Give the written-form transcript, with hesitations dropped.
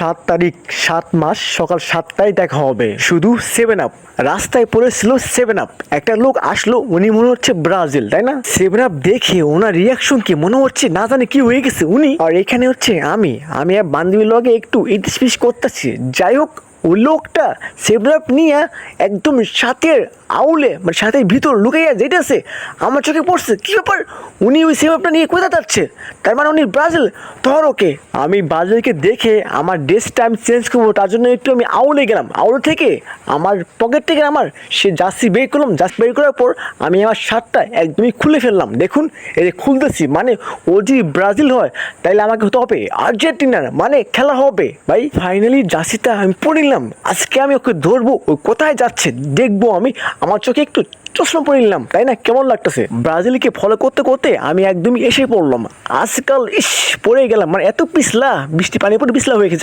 7 তারিখ 7 মাস সকাল 7টায় দেখা হবে, শুধু 7 আপ। রাস্তায় পড়েছিল 7 আপ, একটা লোক আসলো, উনি মনে হচ্ছে ব্রাজিল, তাই না? 7 আপ দেখে ওনার রিয়াকশন কি মনে হচ্ছে না জানি কি হয়ে গেছে উনি। আর এখানে হচ্ছে আমি আর বান্ধবীর লগে একটু ইটিস করতেছি। যাই হোক, ওই লোকটা 7 আপ নিয়ে একদম সাথের আউলে মানে সাথের ভিতর লুকাইয়া যেতেছে, আমার চোখে পড়ছে কি ব্যাপার, উনি ওই 7 আপটা নিয়ে কোথায় যাচ্ছে, তার মানে উনি ব্রাজিল। ধর ওকে, আমি ব্রাজিলকে দেখে আমার ড্রেস টাইম চেঞ্জ করবো, তার জন্য একটু আমি আউলে গেলাম। আউল থেকে আমার পকেট থেকে আমার সে জার্সি বের করলাম, জার্সি বের করার পর আমি আমার শার্টটা একদমই খুলে ফেললাম। দেখুন, এই যে খুলতেছি, মানে ও যদি ব্রাজিল হয় তাইলে আমাকে হতে হবে আর্জেন্টিনার, মানে খেলা হবে ভাই। ফাইনালি জার্সিটা আমি পরে নিলাম, আজকে আমি ওকে ধরবো, ও কোথায় যাচ্ছে দেখবো আমি। আমার চোখে একটু চশমা পরে নিলাম, তাই না? কেমন লাগতেছে? ব্রাজিলকে ফলো করতে করতে আমি একদমই এসে পড়লাম। আজকাল পড়ে গেলাম, মানে এত পিছলা, বৃষ্টি পানি পরে পিছলা হয়ে গেছে।